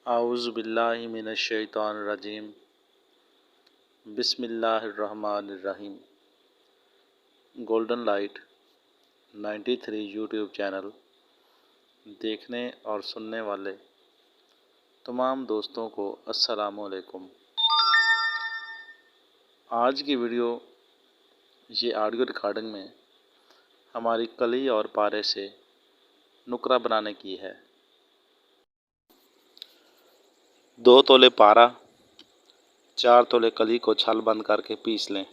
आऊज़ु बिल्लाहि मिनश शैतानिर रजीम। बिस्मिल्लाहिर रहमानिर रहीम। Golden light 93 YouTube channel देखने और सुनने वाले तमाम दोस्तों को अस्सलामु अलैकुम। आज की वीडियो ये ऑडियो रिकॉर्डिंग में हमारी कली और पारे से नुकरा बनाने की है। 2 तोले पारा, 4 तोले कली को छाल बंद करके पीस लें।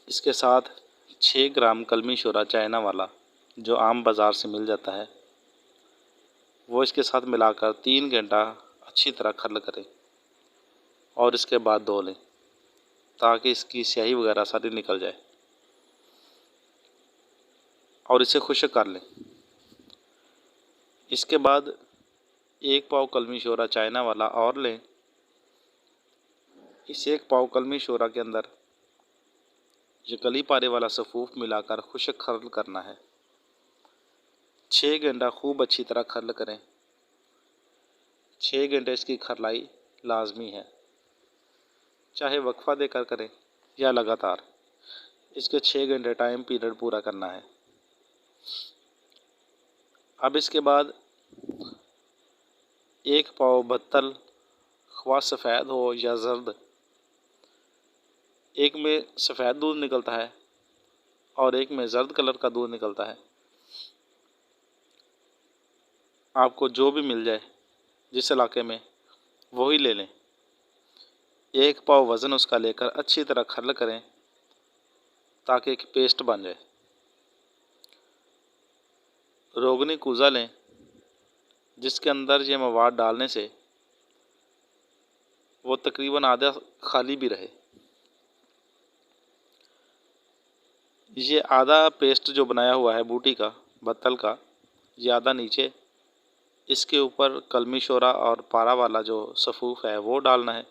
इसके साथ 6 ग्राम कलमी शोरा चाइना वाला जो आम बाज़ार से मिल जाता है वो इसके साथ मिलाकर 3 घंटा अच्छी तरह खर्ल करें और इसके बाद धो लें ताकि इसकी स्याही वगैरह सारी निकल जाए और इसे खुश्क कर लें। इसके बाद 1 पाव कलमी शोरा चाइना वाला और लें। इस 1 पाव कलमी शोरा के अंदर ये कली पारे वाला सफ़ूफ मिलाकर खुश्क खर्ल करना है। 6 घंटा खूब अच्छी तरह खर्ल करें। 6 घंटे इसकी खरलाई लाजमी है, चाहे वक्फा देकर करें या लगातार। इसके 6 घंटे टाइम पीरियड पूरा करना है। अब इसके बाद 1 पाव बत्तल, ख्वा सफ़ेद हो या जर्द, एक में सफ़ेद दूध निकलता है और एक में जर्द कलर का दूध निकलता है। आपको जो भी मिल जाए जिस इलाके में वही ले लें। 1 पाव वज़न उसका लेकर अच्छी तरह खर्ल करें ताकि एक पेस्ट बन जाए। रोगनी कूज़ा लें जिसके अंदर ये मवाद डालने से वो तकरीबन आधा खाली भी रहे। ये आधा पेस्ट जो बनाया हुआ है बूटी का, बत्तल का, ये आधा नीचे, इसके ऊपर कलमी शोरा और पारा वाला जो सफ़ूफ है वो डालना है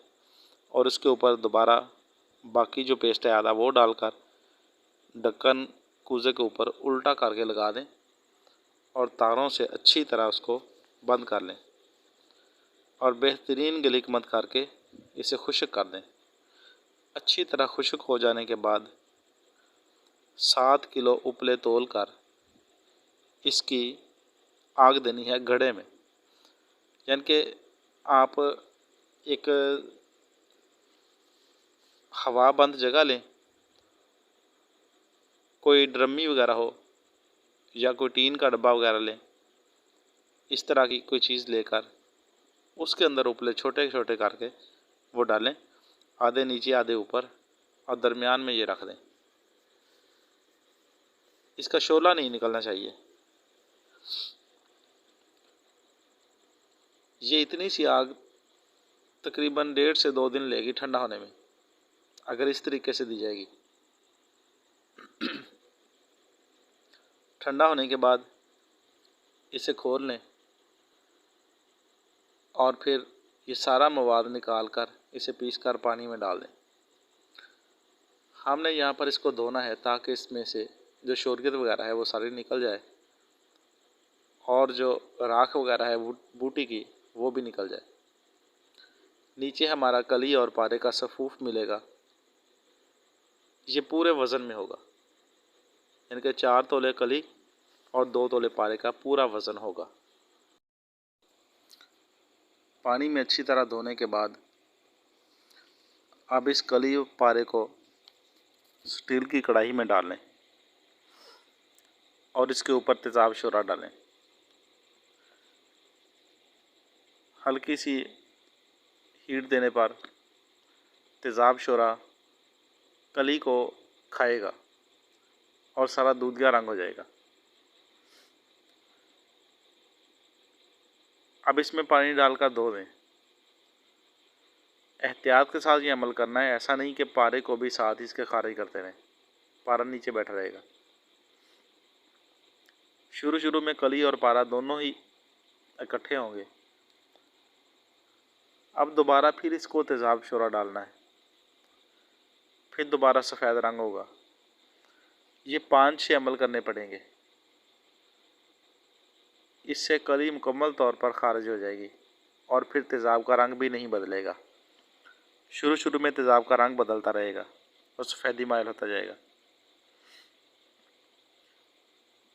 और उसके ऊपर दोबारा बाकी जो पेस्ट है आधा वो डालकर ढक्कन कूज़े के ऊपर उल्टा करके लगा दें और तारों से अच्छी तरह उसको बंद कर लें और बेहतरीन गिलिकमत करके इसे खुश्क कर दें। अच्छी तरह खुश्क हो जाने के बाद 7 किलो उपले तोल कर इसकी आग देनी है घड़े में। यानी कि आप एक हवा बंद जगह लें, कोई ड्रमी वगैरह हो या कोई टीन का डब्बा वगैरह लें। इस तरह की कोई चीज़ लेकर उसके अंदर उपले छोटे छोटे करके वो डालें, आधे नीचे आधे ऊपर, और दरमियान में ये रख दें। इसका शोला नहीं निकलना चाहिए। ये इतनी सी आग तकरीबन 1.5 से 2 दिन लेगी ठंडा होने में, अगर इस तरीके से दी जाएगी। ठंडा होने के बाद इसे खोल लें और फिर ये सारा मवाद निकाल कर इसे पीस कर पानी में डाल दें। हमने यहाँ पर इसको धोना है ताकि इसमें से जो शोरगत वगैरह है वो सारी निकल जाए और जो राख वगैरह है बूटी की वो भी निकल जाए। नीचे हमारा कली और पारे का सफ़ूफ मिलेगा। ये पूरे वज़न में होगा, यानी कि 4 तोले कली और 2 तोले पारे का पूरा वज़न होगा। पानी में अच्छी तरह धोने के बाद अब इस कली और पारे को स्टील की कढ़ाई में डाल लें और इसके ऊपर तेज़ाब शोरा डालें। हल्की सी हीट देने पर तेज़ाब शोरा कली को खाएगा और सारा दूधिया रंग हो जाएगा। अब इसमें पानी डालकर धो दें। एहतियात के साथ ये अमल करना है, ऐसा नहीं कि पारे को भी साथ ही इसके खारिज करते रहें, पारा नीचे बैठा रहेगा। शुरू शुरू में कली और पारा दोनों ही इकट्ठे होंगे। अब दोबारा फिर इसको तेज़ाब शोरा डालना है, फिर दोबारा सफ़ेद रंग होगा। ये 5-6 अमल करने पड़ेंगे। इससे कली मुकम्मल तौर पर खारिज हो जाएगी और फिर तेज़ाब का रंग भी नहीं बदलेगा। शुरू शुरू में तेज़ाब का रंग बदलता रहेगा और सफ़ेदी माइल होता जाएगा।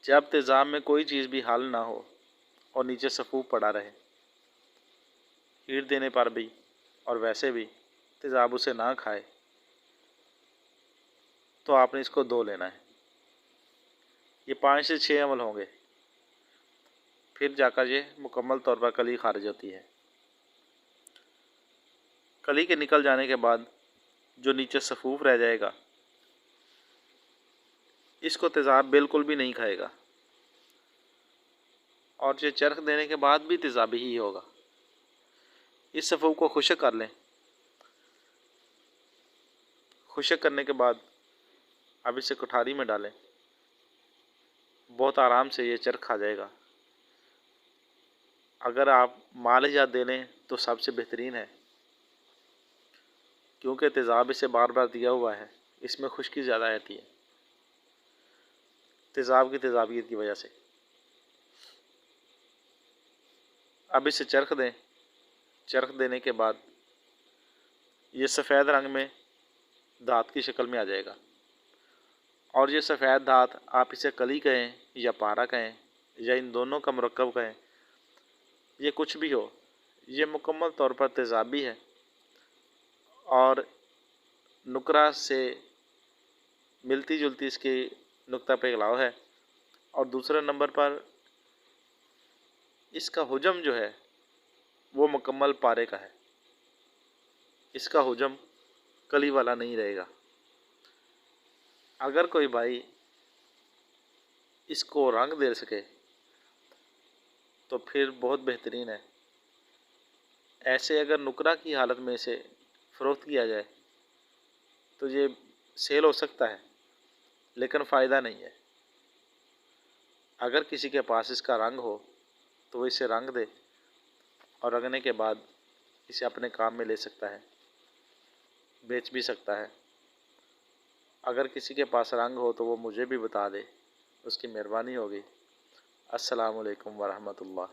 जब तेज़ाब में कोई चीज़ भी हाल ना हो और नीचे सफ़ूफ पड़ा रहे, हीट देने पर भी और वैसे भी तेज़ाब उसे ना खाए, तो आपने इसको धो लेना है। ये 5 से 6 अमल होंगे, फिर जाकर ये मुकम्मल तौर पर कली खारिज होती है। कली के निकल जाने के बाद जो नीचे सफ़ूफ रह जाएगा, इसको तेज़ाब बिल्कुल भी नहीं खाएगा और ये चरख देने के बाद भी तेज़ाबी ही होगा। इस सफ़ूफ को खुश्क कर लें। खुश्क करने के बाद अब इसे कुठारी में डालें। बहुत आराम से ये चरख खा जाएगा। अगर आप मालिजात दे लें तो सबसे बेहतरीन है, क्योंकि तेज़ाब इसे बार बार दिया हुआ है, इसमें खुश्की ज़्यादा आती है तेज़ाब की तेज़ाबियत की वजह से। अब इसे चरख दें। चरख देने के बाद ये सफ़ेद रंग में धात की शक्ल में आ जाएगा और ये सफ़ेद धात आप इसे कली कहें या पारा कहें या इन दोनों का मुरक्कब कहें, ये कुछ भी हो, ये मुकम्मल तौर पर तेज़ाबी है और नुकरा से मिलती जुलती इसकी नुक्ता पे गिलाव है। और दूसरे नंबर पर इसका हुजम जो है वो मुकम्मल पारे का है। इसका हुजम कली वाला नहीं रहेगा। अगर कोई भाई इसको रंग दे सके तो फिर बहुत बेहतरीन है। ऐसे अगर नुकरा की हालत में इसे फ़रोख्त किया जाए तो ये सेल हो सकता है, लेकिन फ़ायदा नहीं है। अगर किसी के पास इसका रंग हो तो वो इसे रंग दे और रंगने के बाद इसे अपने काम में ले सकता है, बेच भी सकता है। अगर किसी के पास रंग हो तो वो मुझे भी बता दे, उसकी मेहरबानी होगी। अस्सलामु अलैकुम वरहमतुल्लाह।